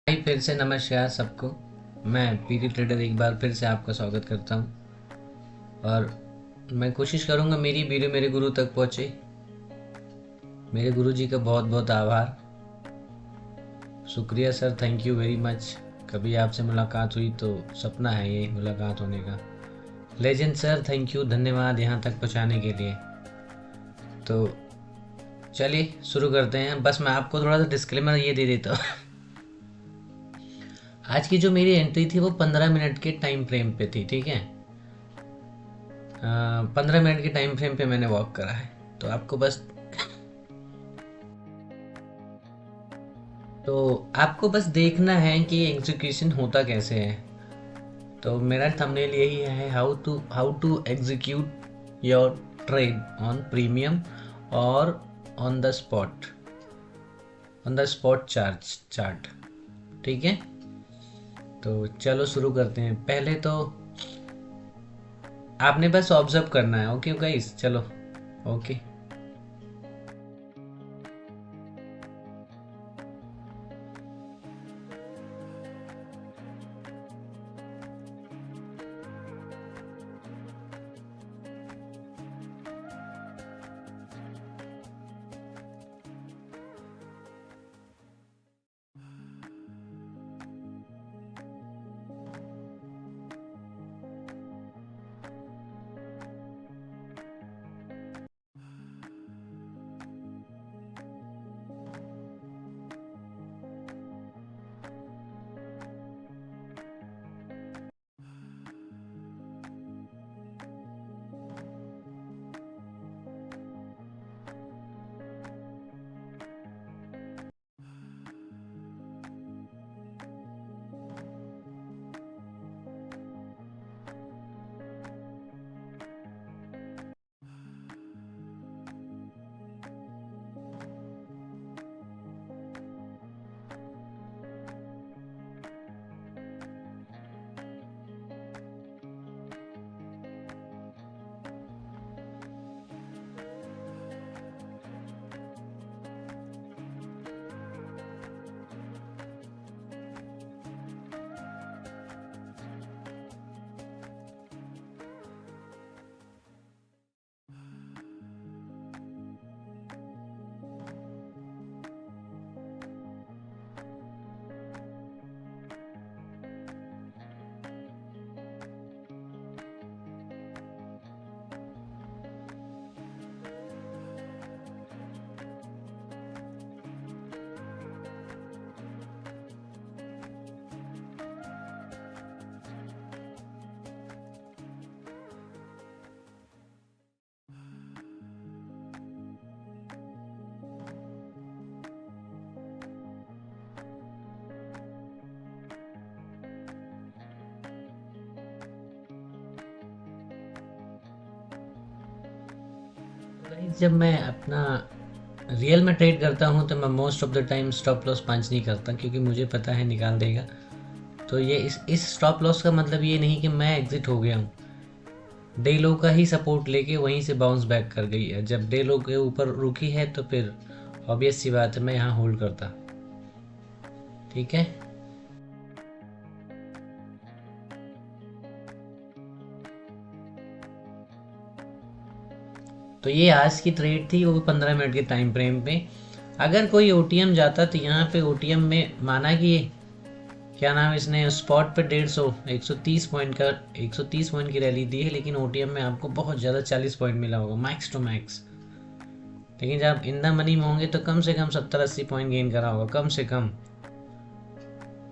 भाई फिर से नमस्कार सबको। मैं पीरी ट्रेडर एक बार फिर से आपका स्वागत करता हूँ और मैं कोशिश करूँगा मेरी वीडियो मेरे गुरु तक पहुँचे। मेरे गुरु जी का बहुत बहुत आभार, शुक्रिया sir, thank you very much. कभी आपसे मुलाकात हुई तो सपना है ये मुलाकात होने का। लेजेंड सर, थैंक यू, धन्यवाद यहाँ तक पहुँचाने के लिए। तो चलिए शुरू करते हैं। बस मैं आपको थोड़ा सा डिस्क्लेमर ये दे देता हूँ। आज की जो मेरी एंट्री थी वो 15 मिनट के टाइम फ्रेम पे थी, ठीक है। 15 मिनट के टाइम फ्रेम पे मैंने वॉक करा है। तो आपको बस देखना है कि एग्जीक्यूशन होता कैसे है। तो मेरा थंबनेल यही है, how to execute your trade on premium और ऑन द स्पॉट चार्ट, ठीक है। तो चलो शुरू करते हैं। पहले तो आपने बस ऑब्जर्व करना है, ओके गाइस, चलो ओके। जब मैं अपना रियल में ट्रेड करता हूँ तो मैं most of the time stop loss punch नहीं करता, क्योंकि मुझे पता है निकाल देगा। तो ये इस स्टॉप लॉस का मतलब ये नहीं कि मैं एग्जिट हो गया हूँ। डे लो का ही सपोर्ट लेके वहीं से बाउंस बैक कर गई है। जब डे लो के ऊपर रुकी है तो फिर ऑब्वियस सी बात है मैं यहाँ होल्ड करता, ठीक है। तो ये आज की ट्रेड थी, वो 15 मिनट के टाइम फ्रेम पे। अगर कोई ओटीएम जाता तो यहाँ पे ओटीएम में माना कि क्या नाम, इसने स्पॉट पे 130 पॉइंट का 130 पॉइंट की रैली दी है, लेकिन ओटीएम में आपको बहुत ज़्यादा 40 पॉइंट मिला होगा मैक्स टू मैक्स। लेकिन जब आप इन द मनी में होंगे तो कम से कम 70-80 पॉइंट गेन करा होगा, कम से कम,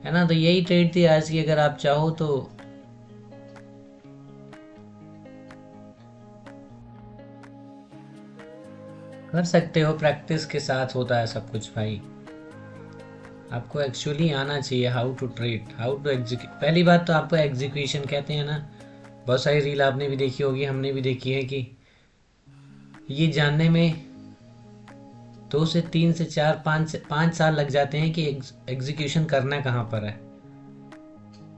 है ना। तो यही ट्रेड थी आज की। अगर आप चाहो तो कर सकते हो, प्रैक्टिस के साथ होता है सब कुछ भाई। आपको एक्चुअली आना चाहिए how to trade, how to execute. पहली बात तो आपको एग्जीक्यूशन कहते हैं ना, बहुत सारी रील आपने भी देखी होगी, हमने भी देखी है, कि ये जानने में 2 से 3 से 4 5 साल लग जाते हैं कि एग्जीक्यूशन करना कहाँ पर है।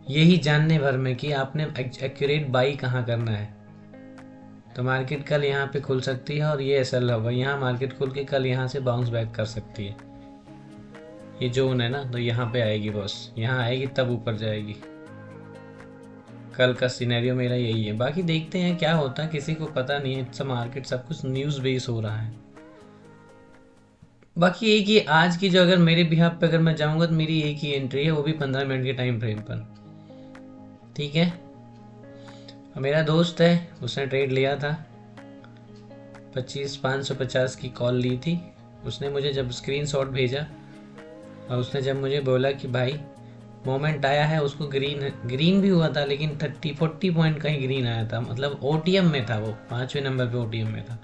यही जानने भर में कि आपने एक्यूरेट बाई कहाँ करना है। तो मार्केट कल यहाँ पे खुल सकती है और ये एसएल होगा, यहाँ मार्केट खुल के कल यहाँ से बाउंस बैक कर सकती है। ये जोन है ना, तो यहाँ पे आएगी बॉस, यहाँ आएगी तब ऊपर जाएगी। कल का सिनेरियो मेरा यही है, बाकी देखते हैं क्या होता है, किसी को पता नहीं है, सब मार्केट सब कुछ न्यूज़ बेस हो रहा है। बाकी एक ही आज की जो, अगर मेरे बिहाफ पे अगर मैं जाऊंगा तो मेरी एक ही एंट्री है, वो भी 15 मिनट के टाइम फ्रेम पर, ठीक है। मेरा दोस्त है, उसने ट्रेड लिया था 550 की कॉल ली थी उसने, मुझे जब स्क्रीनशॉट भेजा और उसने जब मुझे बोला कि भाई मोमेंट आया है, उसको ग्रीन भी हुआ था, लेकिन 30-40 पॉइंट का ही ग्रीन आया था, मतलब ओटीएम में था, वो 5वें नंबर पे ओटीएम में था।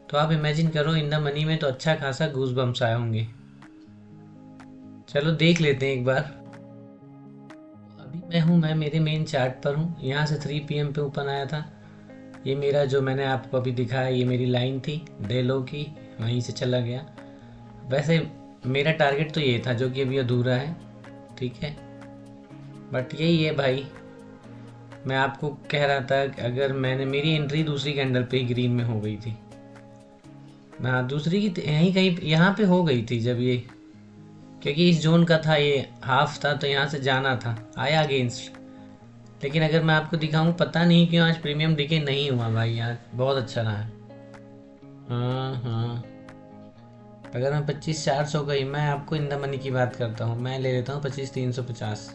तो आप इमेजिन करो इन द मनी में तो अच्छा खासा गूज बम्स आए होंगे। चलो देख लेते हैं एक बार। अभी मैं मेरे मेन चार्ट पर हूँ, यहाँ से 3 PM पे ओपन आया था। ये मेरा जो मैंने आपको अभी दिखाया, ये मेरी लाइन थी डे लो की, वहीं से चला गया। वैसे मेरा टारगेट तो ये था जो कि अभी अधूरा है, ठीक है, बट यही है भाई। मैं आपको कह रहा था कि अगर मैंने, मेरी एंट्री दूसरी कैंडल पे ही ग्रीन में हो गई थी, हाँ दूसरी की यहीं कहीं यहाँ पे हो गई थी जब ये, क्योंकि इस जोन का था, ये हाफ था, तो यहाँ से जाना था, आया अगेंस्ट। लेकिन अगर मैं आपको दिखाऊं, पता नहीं क्यों आज प्रीमियम डिके नहीं हुआ भाई, आज बहुत अच्छा रहा है। हाँ हाँ, अगर मैं 25,400 का ही, मैं आपको इन द मनी की बात करता हूँ, मैं ले लेता हूँ 25,350।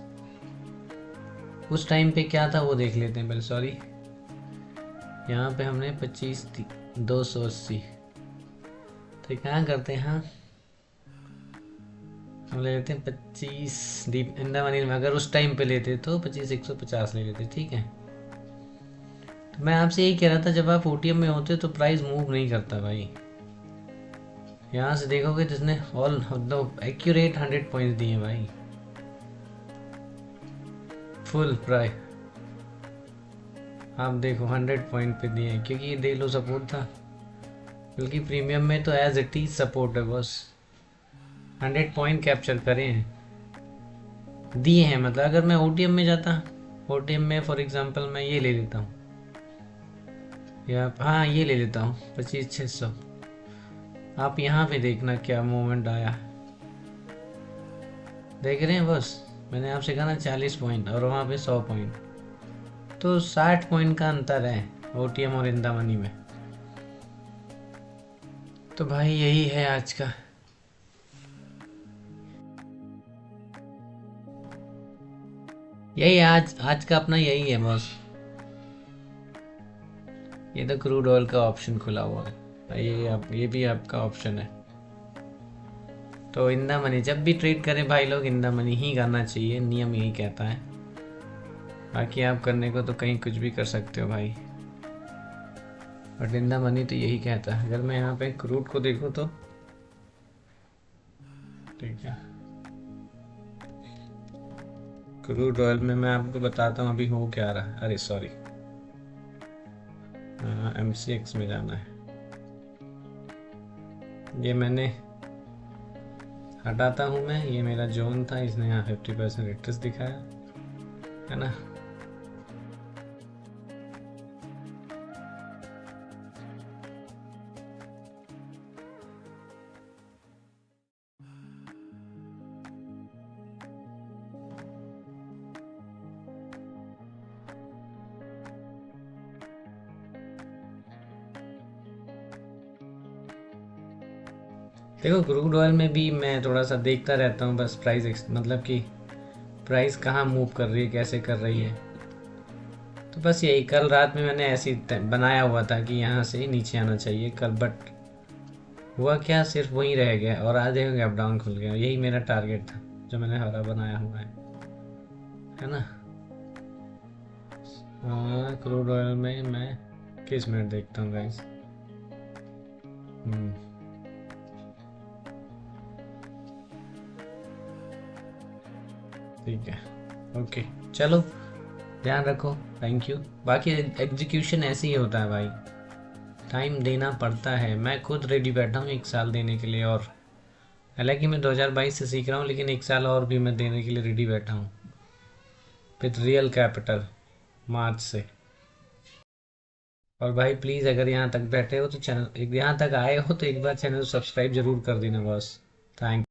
उस टाइम पे क्या था वो देख लेते हैं पहले, सॉरी, यहाँ पे हमने 25,280, तो क्या करते हैं, हाँ हम ले लेते हैं 25 डीप इन द मनी में। अगर उस टाइम पे लेते तो 25,150 ले लेते, ठीक है। तो मैं आपसे यही कह रहा था, जब आप ओटीएम में होते तो प्राइस मूव नहीं करता भाई। यहाँ से देखोगे जिसने ऑल मतलब एक्यूरेट 100 पॉइंट्स दिए भाई, फुल प्राइस आप देखो 100 पॉइंट पे दिए, क्योंकि ये देख लो सपोर्ट था, बल्कि प्रीमियम में तो एज इट इज सपोर्ट है बस। 100 पॉइंट कैप्चर करे हैं, दिए हैं, मतलब अगर मैं ओटीएम में जाता, ओटीएम में फॉर एग्जांपल मैं ये ले लेता हूँ, या हाँ ये ले लेता हूँ 25,600, आप यहाँ पे देखना क्या मूवमेंट आया, देख रहे हैं बस। मैंने आपसे कहा ना 40 पॉइंट और वहाँ पे 100 पॉइंट, तो 60 पॉइंट का अंतर है ओटीएम और इन द मनी में। तो भाई यही है आज का, यही आज का अपना यही है बॉस। ये तो क्रूड ऑयल का ऑप्शन खुला हुआ है, ये भी आपका ऑप्शन है। तो इन द मनी जब भी ट्रेड करें भाई लोग, इन द मनी ही करना चाहिए, नियम यही कहता है। बाकी आप करने को तो कहीं कुछ भी कर सकते हो भाई, बट इन द मनी तो यही कहता है। अगर मैं यहाँ पे क्रूड को देखूँ तो ठीक है, क्रूड ऑयल में मैं आपको बताता हूँ अभी हो क्या रहा है। अरे सॉरी, MCX में जाना है, ये मैंने हटाता हूँ मैं, ये मेरा जोन था, इसने यहाँ 50% रिटर्स दिखाया है ना। देखो क्रूड ऑयल में भी मैं थोड़ा सा देखता रहता हूँ बस, प्राइस मतलब कि प्राइस कहाँ मूव कर रही है, कैसे कर रही है। तो बस यही, कल रात में मैंने ऐसे ही बनाया हुआ था कि यहाँ से नीचे आना चाहिए कल, बट हुआ क्या, सिर्फ वहीं रह गया और आज देखो गैप डाउन खुल गया। यही मेरा टारगेट था जो मैंने हरा बनाया हुआ है ना। क्रूड ऑयल में मैं किस मिनट देखता हूँ गाइस, ठीक है, ओके चलो ध्यान रखो, थैंक यू। बाकी एग्जीक्यूशन ऐसे ही होता है भाई, टाइम देना पड़ता है। मैं खुद रेडी बैठा हूँ 1 साल देने के लिए, और हालांकि मैं 2022 से सीख रहा हूँ, लेकिन 1 साल और भी मैं देने के लिए रेडी बैठा हूँ विथ रियल कैपिटल मार्च से। और भाई प्लीज़ अगर यहाँ तक बैठे हो तो चैनल, यहाँ तक आए हो तो एक बार चैनल सब्सक्राइब जरूर कर देना बॉस। थैंक